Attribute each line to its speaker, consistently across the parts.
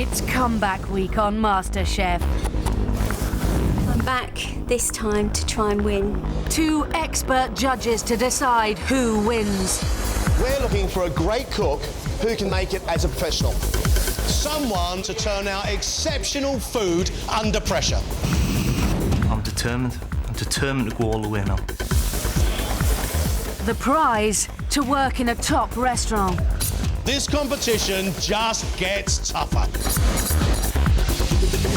Speaker 1: It's comeback week on MasterChef.
Speaker 2: I'm back this time to try and win.
Speaker 1: 2 expert judges to decide who wins.
Speaker 3: We're looking for a great cook who can make it as a professional. Someone to turn out exceptional food under pressure.
Speaker 4: I'm determined. I'm determined to go all the way now.
Speaker 1: The prize, to work in a top restaurant.
Speaker 3: This competition just gets tougher.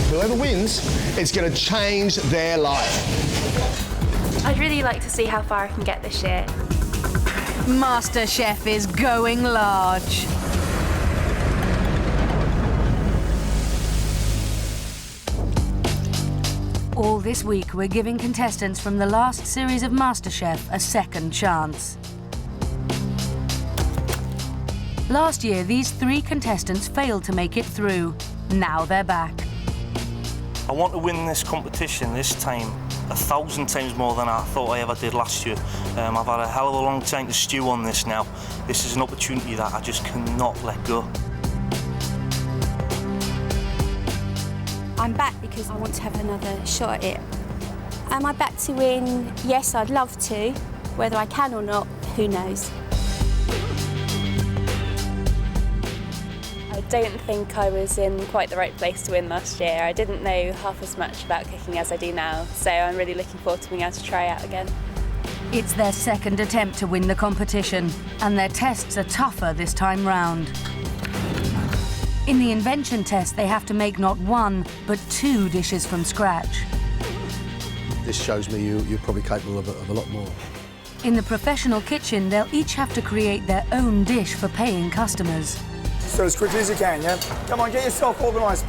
Speaker 3: Whoever wins, it's going to change their life.
Speaker 5: I'd really like to see how far I can get this year.
Speaker 1: MasterChef is going large. All this week, we're giving contestants from the last series of MasterChef a second chance. Last year, these 3 contestants failed to make it through. Now they're back.
Speaker 4: I want to win this competition this time 1,000 times more than I thought I ever did last year. I've had a hell of a long time to stew on this now. This is an opportunity that I just cannot let go.
Speaker 2: I'm back because I want to have another shot at it. Am I back to win? Yes, I'd love to. Whether I can or not, who knows?
Speaker 5: I don't think I was in quite the right place to win last year. I didn't know half as much about cooking as I do now, so I'm really looking forward to being able to try out again.
Speaker 1: It's their second attempt to win the competition, and their tests are tougher this time round. In the invention test, they have to make not 1, but 2 dishes from scratch.
Speaker 6: This shows me you're probably capable of a lot more.
Speaker 1: In the professional kitchen, they'll each have to create their own dish for paying customers.
Speaker 7: So as quickly as you can, yeah? Come on, get yourself organised.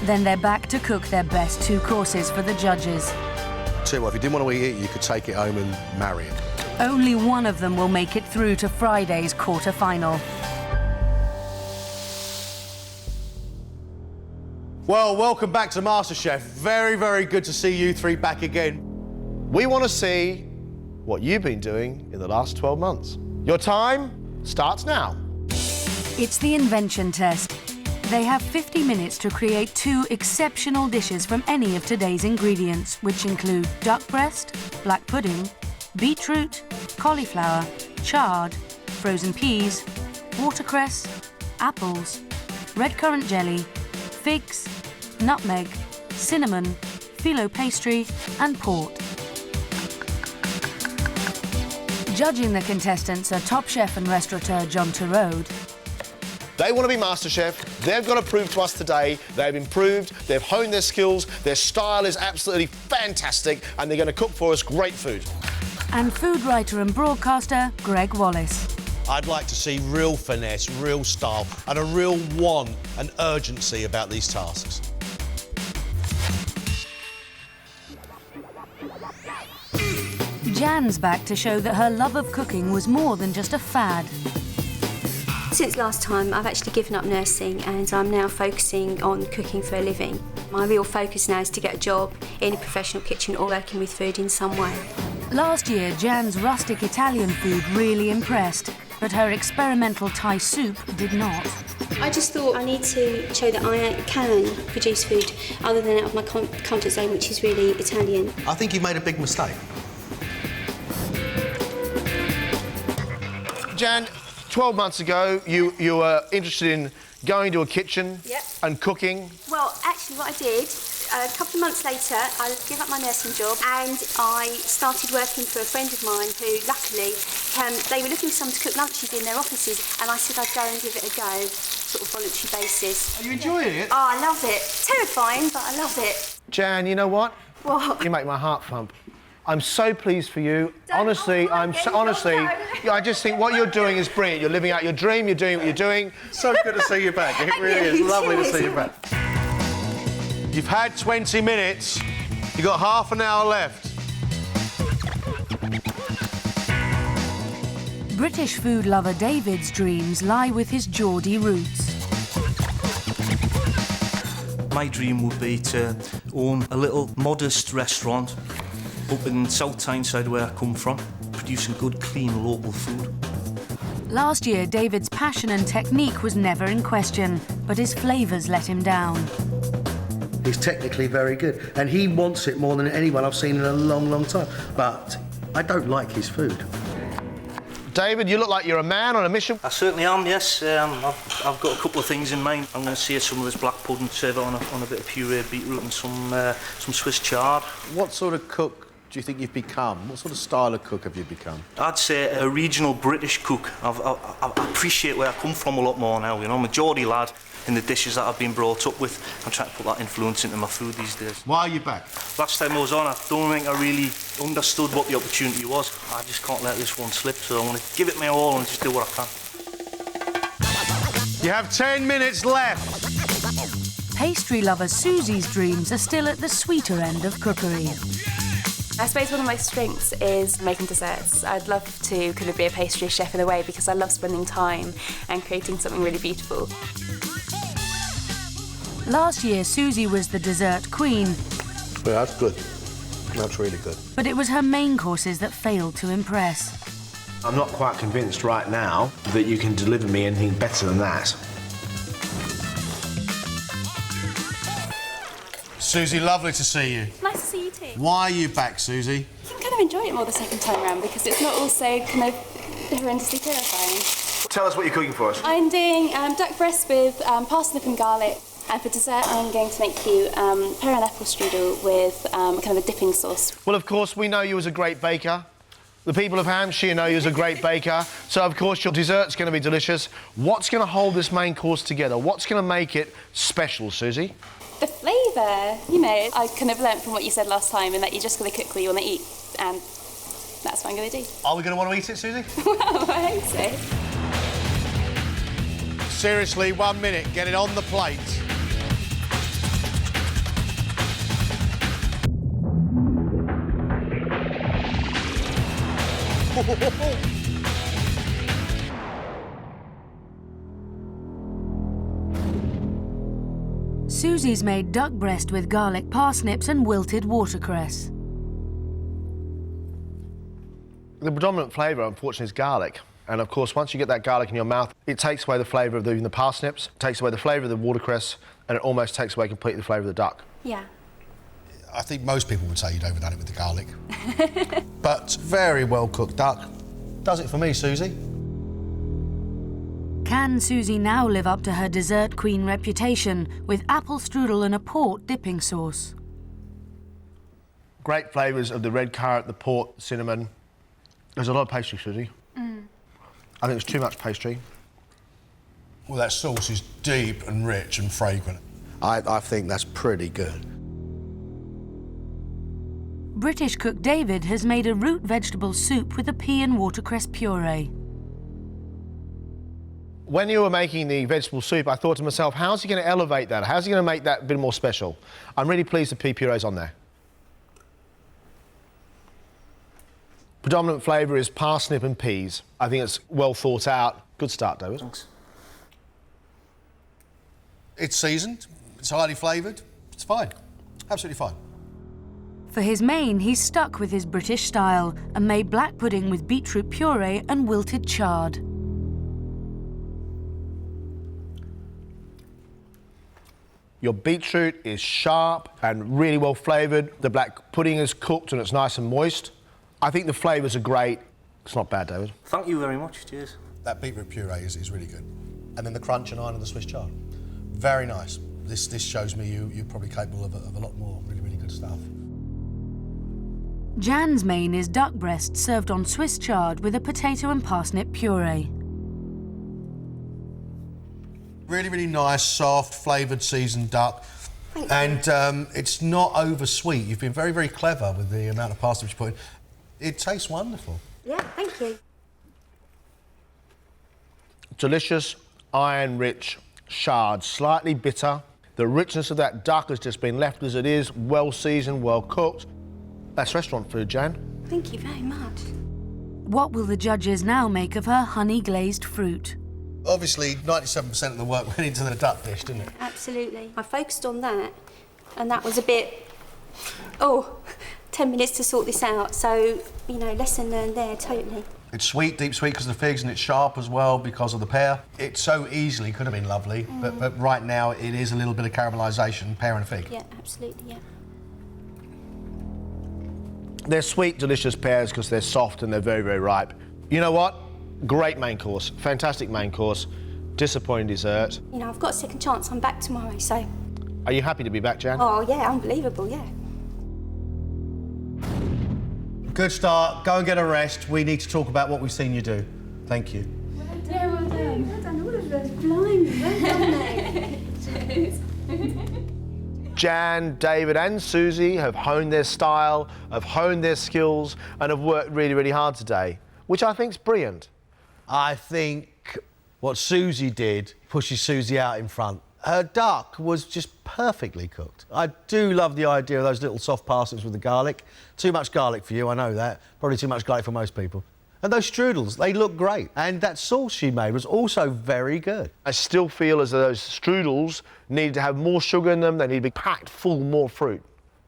Speaker 1: Then they're back to cook their best 2 courses for the judges.
Speaker 6: Tell you what, if you didn't want to eat it, you could take it home and marry it.
Speaker 1: Only one of them will make it through to Friday's quarter-final.
Speaker 8: Well, welcome back to MasterChef. Very, very good to see you 3 back again.
Speaker 3: We want to see what you've been doing in the last 12 months. Your time starts now.
Speaker 1: It's the invention test. They have 50 minutes to create 2 exceptional dishes from any of today's ingredients, which include duck breast, black pudding, beetroot, cauliflower, chard, frozen peas, watercress, apples, red currant jelly, figs, nutmeg, cinnamon, phyllo pastry and port. Judging the contestants are top chef and restaurateur John Turode.
Speaker 3: They want to be MasterChef. They've got to prove to us today they've improved, they've honed their skills, their style is absolutely fantastic, and they're going to cook for us great food.
Speaker 1: And food writer and broadcaster Greg Wallace.
Speaker 8: I'd like to see real finesse, real style, and a real want and urgency about these tasks.
Speaker 1: Jan's back to show that her love of cooking was more than just a fad.
Speaker 2: Since last time, I've actually given up nursing and I'm now focusing on cooking for a living. My real focus now is to get a job in a professional kitchen or working with food in some way.
Speaker 1: Last year, Jan's rustic Italian food really impressed, but her experimental Thai soup did not.
Speaker 2: I just thought I need to show that I can produce food other than out of my comfort zone, which is really Italian.
Speaker 8: I think you made a big mistake.
Speaker 3: Jan, 12 months ago, you were interested in going to a kitchen and cooking.
Speaker 2: Well, actually, what I did, a couple of months later, I gave up my nursing job and I started working for a friend of mine who, luckily, they were looking for someone to cook lunches in their offices, and I said I'd go and give it a go, sort of voluntary basis.
Speaker 8: Are you enjoying it?
Speaker 2: Oh, I love it. Terrifying, but I love it.
Speaker 3: Jan, you know what?
Speaker 2: What?
Speaker 3: You make my heart thump. I'm so pleased for you. Honestly, I just think what you're doing is brilliant. You're living out your dream, you're doing what you're doing.
Speaker 8: So good to see you back. It really is lovely to see you back. You've had 20 minutes. You've got half an hour left.
Speaker 1: British food lover David's dreams lie with his Geordie roots.
Speaker 4: My dream would be to own a little modest restaurant up in South Tyneside, where I come from, producing good, clean, local food.
Speaker 1: Last year, David's passion and technique was never in question, but his flavours let him down.
Speaker 6: He's technically very good, and he wants it more than anyone I've seen in a long, long time. But I don't like his food.
Speaker 3: David, you look like you're a man on a mission.
Speaker 4: I certainly am, yes. I've got a couple of things in mind. I'm going to sear some of this black pudding, serve it on a bit of pureed beetroot and some Swiss chard.
Speaker 8: What sort of cook do you think you've become? What sort of style of cook have you become?
Speaker 4: I'd say a regional British cook. I appreciate where I come from a lot more now, you know. I'm a Geordie lad in the dishes that I've been brought up with. I'm trying to put that influence into my food these days.
Speaker 8: Why are you back?
Speaker 4: Last time I was on, I don't think I really understood what the opportunity was. I just can't let this one slip, so I'm going to give it my all and just do what I can.
Speaker 8: You have 10 minutes left.
Speaker 1: Pastry lover Susie's dreams are still at the sweeter end of cookery.
Speaker 5: I suppose one of my strengths is making desserts. I'd love to kind of be a pastry chef in a way because I love spending time and creating something really beautiful.
Speaker 1: Last year, Susie was the dessert queen,
Speaker 6: Yeah, that's good. That's really good.
Speaker 1: but it was her main courses that failed to impress.
Speaker 9: I'm not quite convinced right now that you can deliver me anything better than that.
Speaker 8: Susie, lovely to see you.
Speaker 5: Nice to see you too.
Speaker 8: Why are you back, Susie?
Speaker 5: I kind of enjoy it more the second time around because it's not also kind of horrendously terrifying.
Speaker 9: Tell us what you're cooking for us.
Speaker 5: I'm doing duck breast with parsnip and garlic, and for dessert I'm going to make you pear and apple strudel with kind of a dipping sauce.
Speaker 3: Well, of course, we know you as a great baker. The people of Hampshire know you as a great baker. So, of course, your dessert's going to be delicious. What's going to hold this main course together? What's going to make it special, Susie?
Speaker 5: The flavour, you know, I kind of learnt from what you said last time, and that you're just going to cook what you want to eat, and that's what I'm going to do.
Speaker 3: Are we going to want to eat it, Susie?
Speaker 5: Well, I hope so.
Speaker 8: Seriously, 1 minute. Get it on the plate.
Speaker 1: Susie's made duck breast with garlic parsnips and wilted watercress.
Speaker 3: The predominant flavour, unfortunately, is garlic. And, of course, once you get that garlic in your mouth, it takes away the flavour of the parsnips, takes away the flavour of the watercress, and it almost takes away completely the flavour of the duck.
Speaker 5: Yeah.
Speaker 6: I think most people would say you'd overdone it with the garlic. But very well cooked duck. Does it for me, Susie.
Speaker 1: Can Susie now live up to her dessert queen reputation with apple strudel and a port dipping sauce?
Speaker 3: Great flavours of the red currant, the port, the cinnamon. There's a lot of pastry, Susie. I think it's too much pastry.
Speaker 6: Well, that sauce is deep and rich and fragrant. I think that's pretty good.
Speaker 1: British cook David has made a root vegetable soup with a pea and watercress puree.
Speaker 3: When you were making the vegetable soup, I thought to myself, how's he going to elevate that? How's he going to make that a bit more special? I'm really pleased the pea puree's on there. Predominant flavour is parsnip and peas. I think it's well thought out. Good start, David.
Speaker 4: Thanks.
Speaker 6: It's seasoned, it's highly flavoured, it's fine. Absolutely fine.
Speaker 1: For his main, he's stuck with his British style and made black pudding with beetroot puree and wilted chard.
Speaker 3: Your beetroot is sharp and really well flavoured. The black pudding is cooked and it's nice and moist. I think the flavours are great. It's not bad, David.
Speaker 4: Thank you very much, cheers.
Speaker 6: That beetroot puree is really good. And then the crunch and iron of the Swiss chard. Very nice. This shows me you're probably capable of a lot more really, really good stuff.
Speaker 1: Jan's main is duck breast served on Swiss chard with a potato and parsnip puree.
Speaker 6: Really, really nice, soft, flavoured, seasoned duck. And it's not over sweet. You've been very, very clever with the amount of parsnips you put in. It tastes wonderful.
Speaker 2: Yeah, thank you.
Speaker 3: Delicious, iron-rich chard, slightly bitter. The richness of that duck has just been left as it is, well seasoned, well cooked. That's restaurant food, Jan.
Speaker 2: Thank you very much.
Speaker 1: What will the judges now make of her honey-glazed fruit?
Speaker 6: Obviously, 97% of the work went into the duck dish, didn't it?
Speaker 2: Absolutely. I focused on that, and that was a bit... 10 minutes to sort this out. So, you know, lesson learned there, totally.
Speaker 6: It's sweet, deep sweet because of the figs, and it's sharp as well because of the pear. It so easily could have been lovely, but right now it is a little bit of caramelisation, pear and fig.
Speaker 2: Yeah, absolutely, yeah.
Speaker 3: They're sweet, delicious pears because they're soft and they're very, very ripe. You know what? Great main course, fantastic main course, disappointing dessert.
Speaker 2: You know, I've got a second chance. I'm back tomorrow, so...
Speaker 3: Are you happy to be back, Jan?
Speaker 2: Oh, yeah, unbelievable, yeah.
Speaker 6: Good start. Go and get a rest. We need to talk about what we've seen you do. Thank you.
Speaker 2: Well done. Well done. Well done. All of those blimey. Well done, mate.
Speaker 3: Jan, David and Susie have honed their style, have honed their skills and have worked really, really hard today, which I think's brilliant.
Speaker 6: I think what Susie did pushes Susie out in front. Her duck was just perfectly cooked. I do love the idea of those little soft parsnips with the garlic. Too much garlic for you, I know that. Probably too much garlic for most people. And those strudels, they look great. And that sauce she made was also very good.
Speaker 3: I still feel as though those strudels need to have more sugar in them, they need to be packed full more fruit.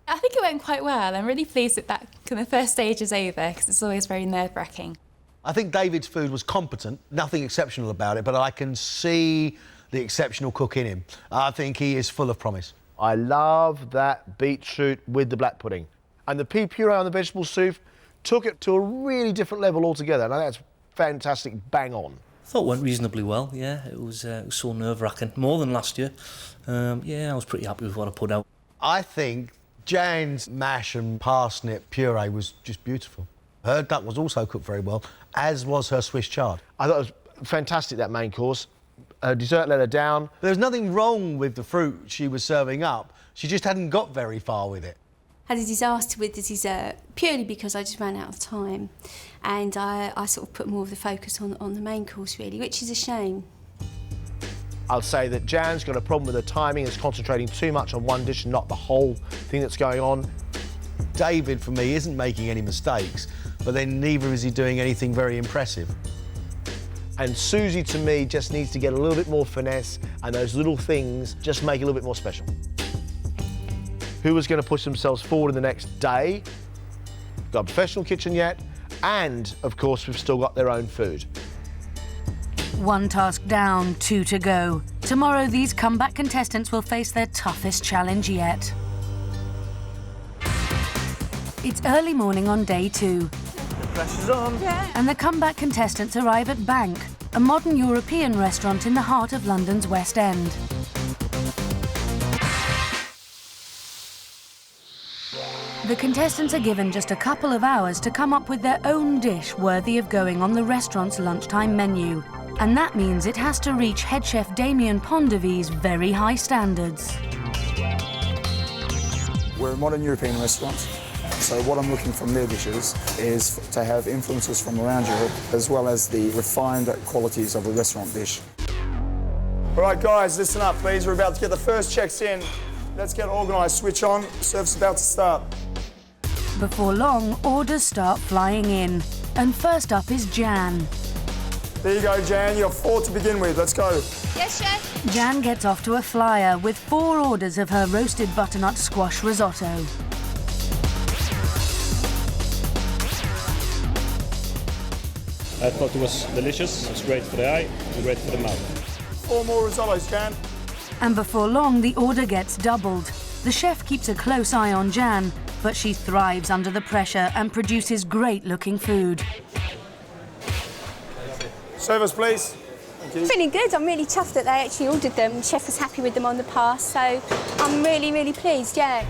Speaker 5: I think it went quite well. I'm really pleased that the first stage is over because it's always very nerve-wracking.
Speaker 6: I think David's food was competent, nothing exceptional about it, but I can see the exceptional cook in him. I think he is full of promise.
Speaker 3: I love that beetroot with the black pudding. And the pea puree on the vegetable soup took it to a really different level altogether. Now that's fantastic, bang on.
Speaker 4: I thought it went reasonably well, yeah. It was so nerve-wracking, more than last year. Yeah, I was pretty happy with what I put out.
Speaker 6: I think Jan's mash and parsnip puree was just beautiful. Her duck was also cooked very well, as was her Swiss chard.
Speaker 3: I thought it was fantastic, that main course. Dessert let her down.
Speaker 6: There was nothing wrong with the fruit she was serving up. She just hadn't got very far with it.
Speaker 2: Had a disaster with the dessert purely because I just ran out of time, and I sort of put more of the focus on the main course really, which is a shame.
Speaker 3: I'll say that Jan's got a problem with her timing, is concentrating too much on one dish and not the whole thing that's going on.
Speaker 6: David, for me, isn't making any mistakes, but then neither is he doing anything very impressive.
Speaker 3: And Susie, to me, just needs to get a little bit more finesse, and those little things just make it a little bit more special. Who is going to push themselves forward in the next day? Got a professional kitchen yet? And, of course, we've still got their own food.
Speaker 1: One task down, 2 to go. Tomorrow, these comeback contestants will face their toughest challenge yet. It's early morning on day 2.
Speaker 4: The pressure's on.
Speaker 5: Yeah.
Speaker 1: And the comeback contestants arrive at Bank, a modern European restaurant in the heart of London's West End. The contestants are given just a couple of hours to come up with their own dish worthy of going on the restaurant's lunchtime menu. And that means it has to reach head chef Damien Pondevy's very high standards.
Speaker 7: We're a modern European restaurant, so what I'm looking from their dishes is to have influences from around Europe, as well as the refined qualities of a restaurant dish. All right, guys, listen up, please. We're about to get the first checks in. Let's get organised. Switch on. Service about to start.
Speaker 1: Before long, orders start flying in. And first up is Jan.
Speaker 7: There you go, Jan. You have 4 to begin with. Let's go.
Speaker 2: Yes, chef.
Speaker 1: Jan gets off to a flyer with 4 orders of her roasted butternut squash risotto.
Speaker 10: I thought it was delicious. It's great for the eye, and great for the mouth.
Speaker 7: 4 more risottos, Jan.
Speaker 1: And before long, the order gets doubled. The chef keeps a close eye on Jan, but she thrives under the pressure and produces great-looking food.
Speaker 7: Serve us, please. Thank you.
Speaker 2: Feeling good. I'm really chuffed that they actually ordered them. The chef was happy with them on the pass, so I'm really, really pleased, yeah.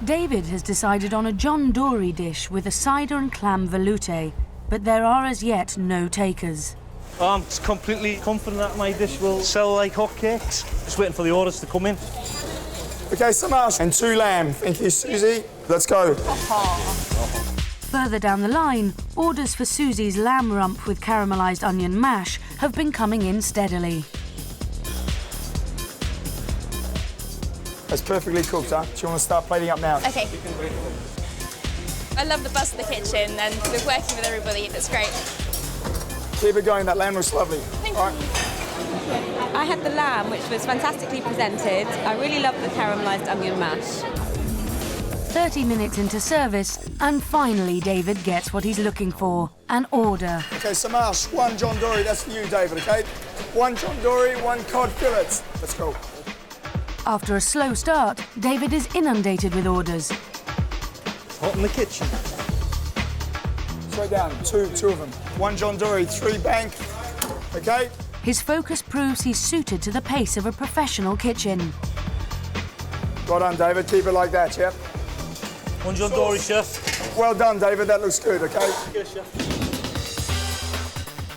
Speaker 1: David has decided on a John Dory dish with a cider and clam veloute, but there are as yet no takers.
Speaker 4: I'm completely confident that my dish will sell like hotcakes. Just waiting for the orders to come in.
Speaker 7: OK, some mash and 2 lamb. Thank you, Susie. Let's go.
Speaker 1: Further down the line, orders for Susie's lamb rump with caramelised onion mash have been coming in steadily.
Speaker 7: That's perfectly cooked, huh? Do you want to start plating up now?
Speaker 5: OK. I love the buzz of the kitchen and with working with everybody, it's great.
Speaker 7: Keep it going. That lamb looks lovely.
Speaker 5: Thank
Speaker 7: All right.
Speaker 5: you.
Speaker 11: I had the lamb, which was fantastically presented. I really loved the caramelised onion mash.
Speaker 1: 30 minutes into service, and finally David gets what he's looking for, an order.
Speaker 7: Okay, so Marsh, 1 John Dory, that's for you, David, okay? 1 John Dory, 1 cod fillet. Let's go.
Speaker 1: After a slow start, David is inundated with orders.
Speaker 10: Hot in the kitchen.
Speaker 7: Straight down, two of them. 1 John Dory, 3 Bank, okay?
Speaker 1: His focus proves he's suited to the pace of a professional kitchen.
Speaker 7: Well done, David, keep it like that, yep.
Speaker 4: 1 John Dory, chef.
Speaker 7: Well done, David, that looks good, okay?
Speaker 4: Yes, chef.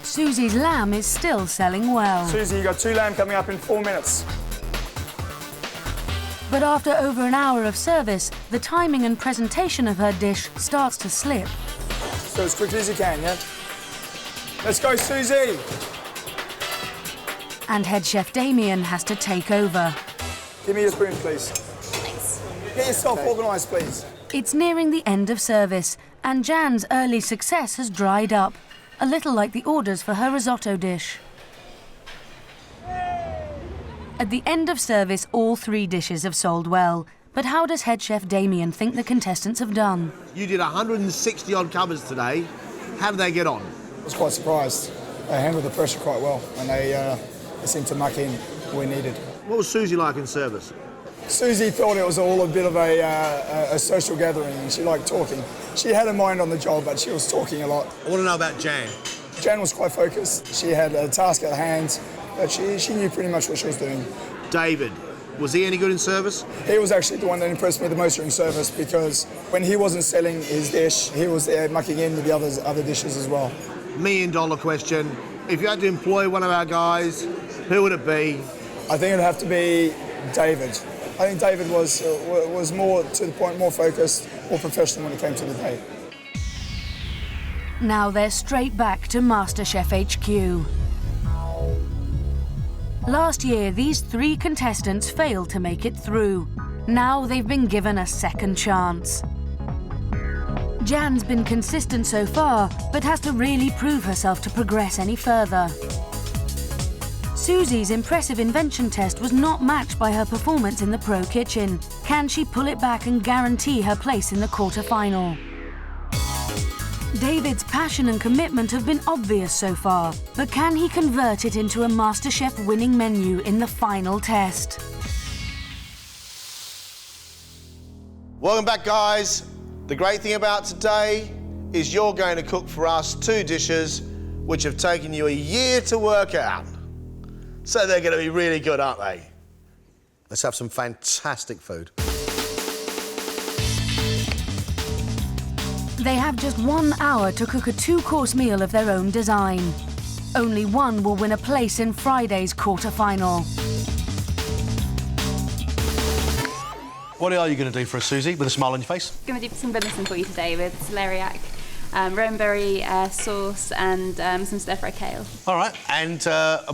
Speaker 1: Susie's lamb is still selling well.
Speaker 7: Susie, you got 2 lamb coming up in 4 minutes.
Speaker 1: But after over an hour of service, the timing and presentation of her dish starts to slip.
Speaker 7: So as quickly as you can, yeah? Let's go, Susie!
Speaker 1: And head chef Damien has to take over.
Speaker 7: Give me your spoon, please.
Speaker 2: Thanks.
Speaker 7: Get yourself organised, please.
Speaker 1: It's nearing the end of service, and Jan's early success has dried up, a little like the orders for her risotto dish. At the end of service, all 3 dishes have sold well. But how does head chef Damien think the contestants have done?
Speaker 3: You did 160 odd covers today. How did they get on?
Speaker 7: I was quite surprised. They handled the pressure quite well, and they seemed to muck in where needed.
Speaker 3: What was Susie like in service?
Speaker 7: Susie thought it was all a bit of a social gathering, and she liked talking. She had her mind on the job, but she was talking a lot.
Speaker 3: I want to know about Jan.
Speaker 7: Jan was quite focused. She had a task at hand, but she knew pretty much what she was doing.
Speaker 3: David, was he any good in service?
Speaker 7: He was actually the one that impressed me the most during service, because when he wasn't selling his dish, he was there mucking in with the other dishes as well.
Speaker 3: $1 million question. If you had to employ one of our guys, who would it be?
Speaker 7: I think it'd have to be David. I think David was more to the point, more focused, more professional when it came to the day.
Speaker 1: Now they're straight back to MasterChef HQ. Last year, these 3 contestants failed to make it through. Now they've been given a second chance. Jan's been consistent so far, but has to really prove herself to progress any further. Susie's impressive invention test was not matched by her performance in the pro kitchen. Can she pull it back and guarantee her place in the quarter-final? David's passion and commitment have been obvious so far, but can he convert it into a MasterChef winning menu in the final test?
Speaker 3: Welcome back, guys. The great thing about today is you're going to cook for us 2 dishes which have taken you a year to work out. So they're going to be really good, aren't they? Let's have some fantastic food.
Speaker 1: They have just 1 hour to cook a 2-course meal of their own design. Only one will win a place in Friday's quarter-final.
Speaker 6: What are you going to do for us, Susie, with a smile on your face?
Speaker 5: I'm going to do some venison for you today with celeriac, rowanberry sauce and some stir-fry kale.
Speaker 6: All right, and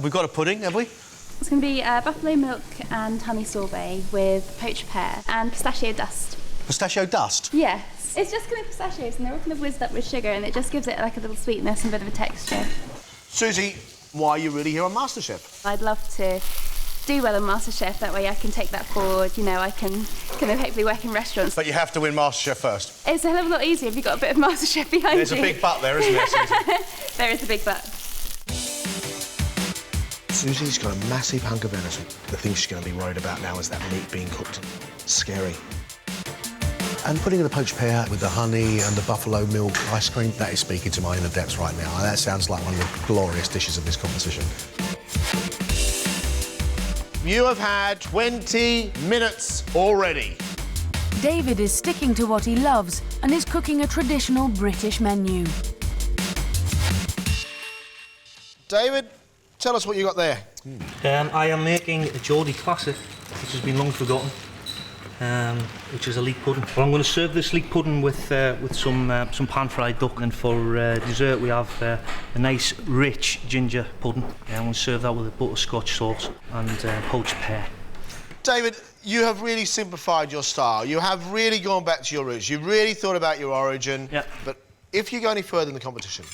Speaker 6: we've got a pudding, have we?
Speaker 5: It's going to be buffalo milk and honey sorbet with poached pear and pistachio dust.
Speaker 6: Pistachio dust?
Speaker 5: Yes. It's just kind of pistachios and they're all kind of whizzed up with sugar and it just gives it like a little sweetness and a bit of a texture.
Speaker 3: Susie, why are you really here on MasterChef?
Speaker 5: I'd love to do well on MasterChef, that way I can take that forward, you know, I can kind of hopefully work in restaurants.
Speaker 6: But you have to win MasterChef first.
Speaker 5: It's a hell of a lot easier if you've got a bit of MasterChef behind
Speaker 6: There's
Speaker 5: you.
Speaker 6: a big but there, isn't there, Susie?
Speaker 5: There is a big but.
Speaker 3: Susie's got a massive hunk of venison. The thing she's going to be worried about now is that meat being cooked. Scary. And putting in the poached pear with the honey and the buffalo milk ice cream, that is speaking to my inner depths right now. That sounds like one of the glorious dishes of this competition. You have had 20 minutes already.
Speaker 1: David is sticking to what he loves and is cooking a traditional British menu.
Speaker 3: David, tell us what you got there.
Speaker 4: I am making a Geordie classic, which has been long forgotten. Which is a leek pudding. Well, I'm going to serve this leek pudding with some pan-fried duck, and for dessert we have a nice rich ginger pudding. I'm going to serve that with a butterscotch sauce and poached pear.
Speaker 3: David, you have really simplified your style. You have really gone back to your roots. You've really thought about your origin.
Speaker 4: Yeah.
Speaker 3: But if you go any further in the competition,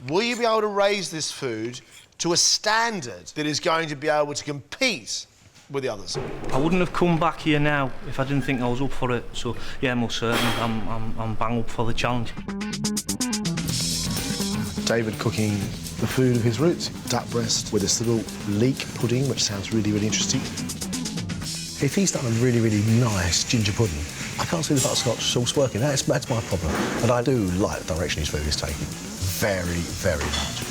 Speaker 3: will you be able to raise this food to a standard that is going to be able to compete with the others.
Speaker 4: I wouldn't have come back here now if I didn't think I was up for it. So yeah, most certainly, I'm bang up for the challenge.
Speaker 3: David cooking the food of his roots, duck breast with this little leek pudding, which sounds really, really interesting.
Speaker 9: If he's done a really, really nice ginger pudding, I can't see the butterscotch sauce working. That's my problem. But I do like the direction his food is taking. Very, very much.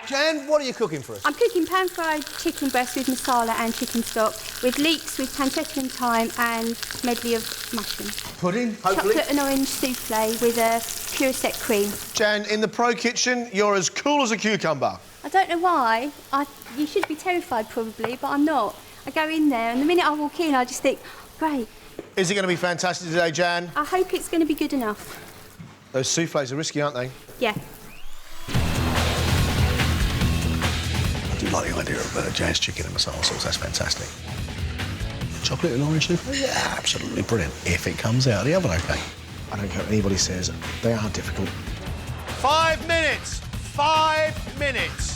Speaker 3: Jan, what are you cooking for us?
Speaker 2: I'm cooking pan-fried chicken breast with masala and chicken stock, with leeks with pancetta and thyme and medley of mushrooms.
Speaker 3: Pudding, hopefully.
Speaker 2: Chocolate and orange souffle with a pure set cream.
Speaker 3: Jan, in the pro kitchen, you're as cool as a cucumber.
Speaker 2: I don't know why. You should be terrified probably, but I'm not. I go in there and the minute I walk in, I just think, great.
Speaker 3: Is it going to be fantastic today, Jan?
Speaker 2: I hope it's going to be good enough.
Speaker 3: Those soufflés are risky, aren't they?
Speaker 2: Yeah.
Speaker 9: I do like the idea of Jan's chicken and masala sauce. That's fantastic. Chocolate and orange soup? Yeah, absolutely brilliant. If it comes out of the oven, OK.
Speaker 3: I don't care what anybody says. They are difficult.
Speaker 8: 5 minutes. 5 minutes.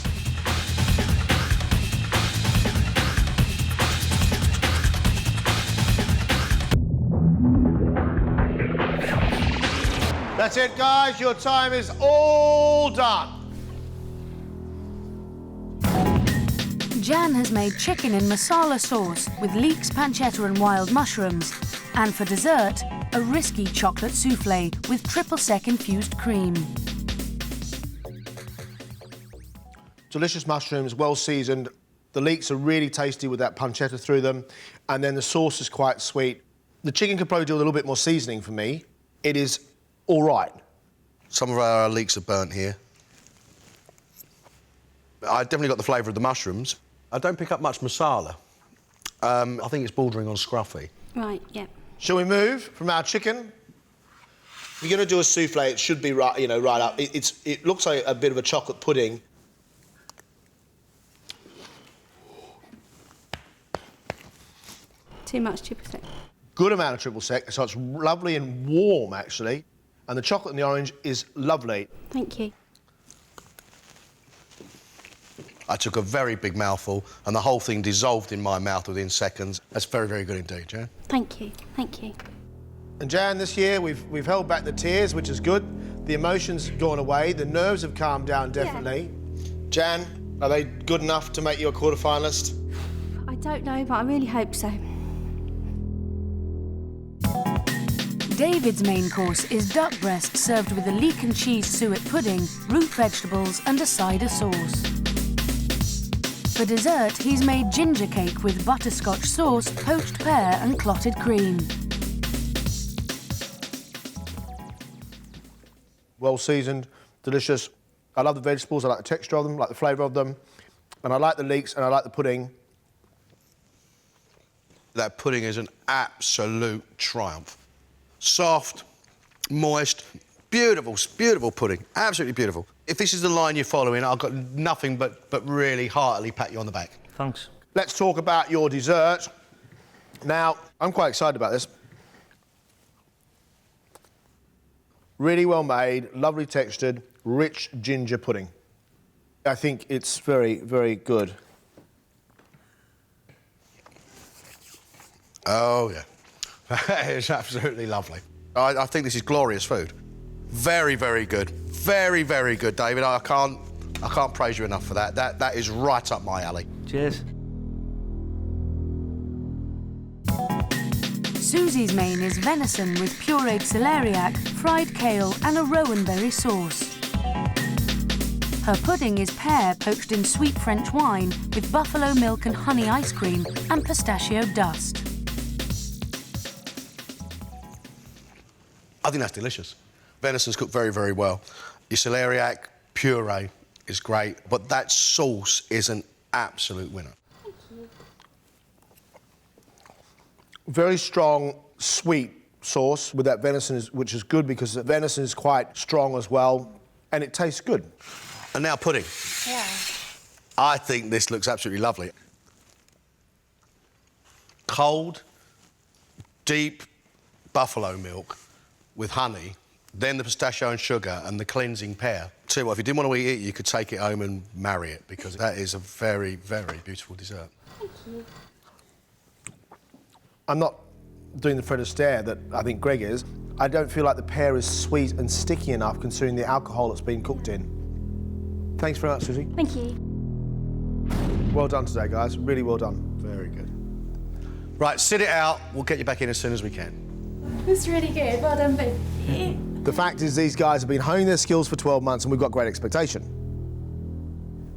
Speaker 8: That's it, guys. Your time is all done.
Speaker 1: Jan has made chicken in masala sauce with leeks, pancetta and wild mushrooms. And for dessert, a risky chocolate souffle with triple sec infused cream.
Speaker 3: Delicious mushrooms, well seasoned. The leeks are really tasty with that pancetta through them. And then the sauce is quite sweet. The chicken could probably do a little bit more seasoning for me. It is all right.
Speaker 8: Some of our leeks are burnt here. I definitely got the flavour of the mushrooms.
Speaker 6: I don't pick up much masala. I think it's bordering on scruffy.
Speaker 2: Right, yeah.
Speaker 3: Shall we move from our chicken? If you're going to do a souffle, it should be right, right up. It looks like a bit of a chocolate pudding.
Speaker 2: Too much triple sec.
Speaker 3: Good amount of triple sec, so it's lovely and warm, actually. And the chocolate and the orange is lovely.
Speaker 2: Thank you.
Speaker 8: I took a very big mouthful and the whole thing dissolved in my mouth within seconds. That's very, very good indeed, Jan.
Speaker 2: Thank you, thank you.
Speaker 3: And Jan, this year we've held back the tears, which is good. The emotions gone away, the nerves have calmed down definitely. Yeah. Jan, are they good enough to make you a quarter-finalist?
Speaker 2: I don't know, but I really hope so.
Speaker 1: David's main course is duck breast served with a leek and cheese suet pudding, root vegetables and a cider sauce. For dessert, he's made ginger cake with butterscotch sauce, poached pear and clotted cream.
Speaker 3: Well seasoned, delicious. I love the vegetables, I like the texture of them, I like the flavour of them, and I like the leeks and I like the pudding.
Speaker 8: That pudding is an absolute triumph. Soft, moist, beautiful, beautiful pudding. Absolutely beautiful. If this is the line you're following, I've got nothing but really heartily pat you on the back.
Speaker 4: Thanks.
Speaker 3: Let's talk about your dessert. Now, I'm quite excited about this. Really well made, lovely textured, rich ginger pudding. I think it's very, very good.
Speaker 8: Oh, yeah. That is absolutely lovely. I think this is glorious food. Very, very good. Very, very good, David. I can't praise you enough for that. That is right up my alley.
Speaker 4: Cheers.
Speaker 1: Susie's main is venison with pureed celeriac, fried kale and a rowan berry sauce. Her pudding is pear poached in sweet French wine with buffalo milk and honey ice cream and pistachio dust.
Speaker 8: I think that's delicious. Venison's cooked very, very well. Your celeriac puree is great, but that sauce is an absolute winner.
Speaker 2: Thank you.
Speaker 3: Very strong, sweet sauce with that venison, which is good because the venison is quite strong as well, and it tastes good.
Speaker 8: And now pudding.
Speaker 2: Yeah.
Speaker 8: I think this looks absolutely lovely. Cold, deep buffalo milk with honey then the pistachio and sugar and the cleansing pear. Tell you what, if you didn't want to eat it, you could take it home and marry it, because that is a very, very beautiful dessert.
Speaker 2: Thank you.
Speaker 3: I'm not doing the Fred Astaire that I think Greg is. I don't feel like the pear is sweet and sticky enough considering the alcohol it's been cooked in. Thanks very much, Susie.
Speaker 2: Thank you.
Speaker 3: Well done today, guys. Really well done.
Speaker 8: Very good. Right, sit it out. We'll get you back in as soon as we can.
Speaker 5: It's really good. Well done, babe.
Speaker 3: The fact is these guys have been honing their skills for 12 months and we've got great expectation.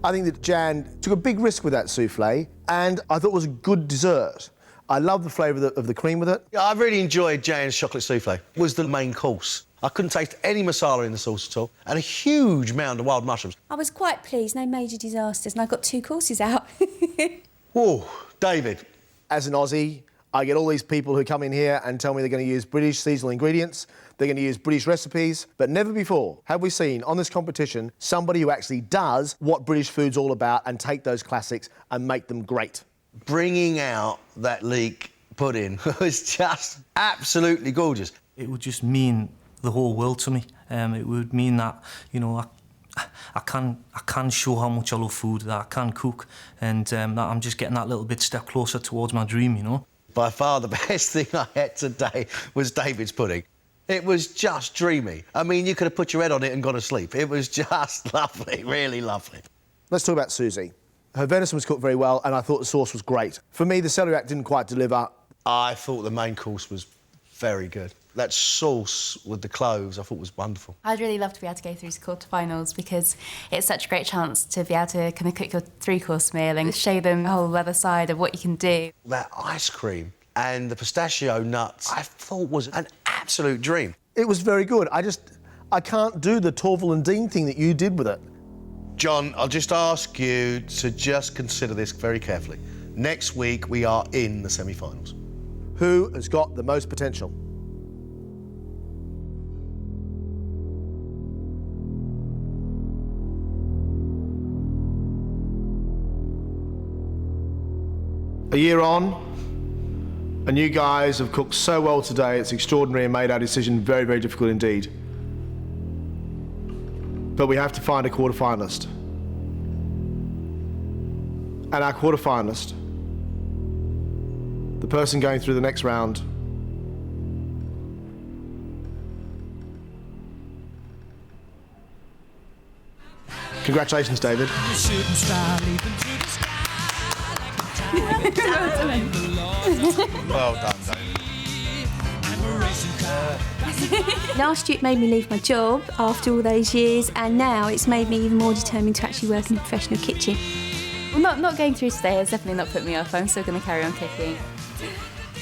Speaker 3: I think that Jan took a big risk with that souffle and I thought it was a good dessert. I love the flavour of the cream with it.
Speaker 6: Yeah, I really enjoyed Jan's chocolate souffle. It was the main course. I couldn't taste any masala in the sauce at all, and a huge mound of wild mushrooms.
Speaker 11: I was quite pleased, no major disasters, and I got 2 courses out.
Speaker 6: Whoa, David.
Speaker 3: As an Aussie, I get all these people who come in here and tell me they're going to use British seasonal ingredients, they're going to use British recipes, but never before have we seen on this competition somebody who actually does what British food's all about and take those classics and make them great.
Speaker 6: Bringing out that leek pudding was just absolutely gorgeous.
Speaker 4: It would just mean the whole world to me. It would mean that, you know, I can show how much I love food, that I can cook, and that I'm just getting that little bit step closer towards my dream, you know.
Speaker 6: By far the best thing I had today was David's pudding. It was just dreamy. I mean, you could have put your head on it and gone to sleep. It was just lovely, really lovely.
Speaker 3: Let's talk about Susie. Her venison was cooked very well and I thought the sauce was great. For me, the celery act didn't quite deliver.
Speaker 6: I thought the main course was very good. That sauce with the cloves, I thought was wonderful.
Speaker 5: I'd really love to be able to go through to quarterfinals because it's such a great chance to be able to kind of cook your 3-course meal and show them the whole other side of what you can do.
Speaker 6: That ice cream and the pistachio nuts, I thought was an absolute dream.
Speaker 3: It was very good. I can't do the Torval and Dean thing that you did with it.
Speaker 8: John, I'll just ask you to just consider this very carefully. Next week, we are in the semi-finals.
Speaker 3: Who has got the most potential? A year on, and you guys have cooked so well today, it's extraordinary and made our decision very, very difficult indeed. But we have to find a quarterfinalist. And our quarterfinalist, the person going through the next round, congratulations, David.
Speaker 8: Well done, David.
Speaker 11: Last year it made me leave my job after all those years, and now it's made me even more determined to actually work in a professional kitchen.
Speaker 5: Well, not going through today has definitely not put me off. I'm still going to carry on cooking.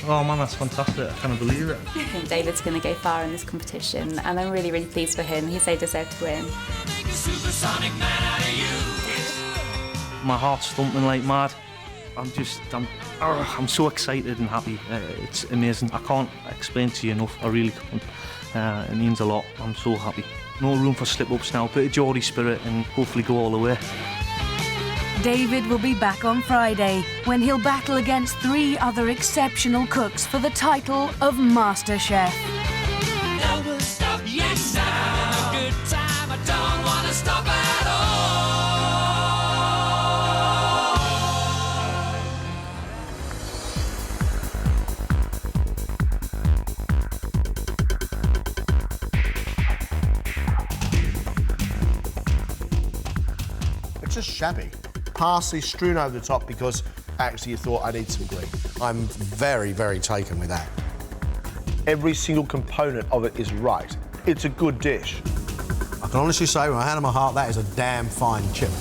Speaker 4: Oh man, that's fantastic. I can't believe it.
Speaker 5: I think David's going to go far in this competition, and I'm really, really pleased for him. He so deserved to win.
Speaker 4: My heart's thumping like mad. I'm so excited and happy. It's amazing. I can't explain to you enough. I really can't. It means a lot. I'm so happy. No room for slip-ups now. Bit of Geordie spirit and hopefully go all the way.
Speaker 1: David will be back on Friday when he'll battle against 3 other exceptional cooks for the title of MasterChef.
Speaker 3: It's just shabby. Parsley strewn over the top because actually you thought I need some green.
Speaker 8: I'm very, very taken with that.
Speaker 3: Every single component of it is right. It's a good dish.
Speaker 8: I can honestly say, with my hand on my heart, that is a damn fine chip.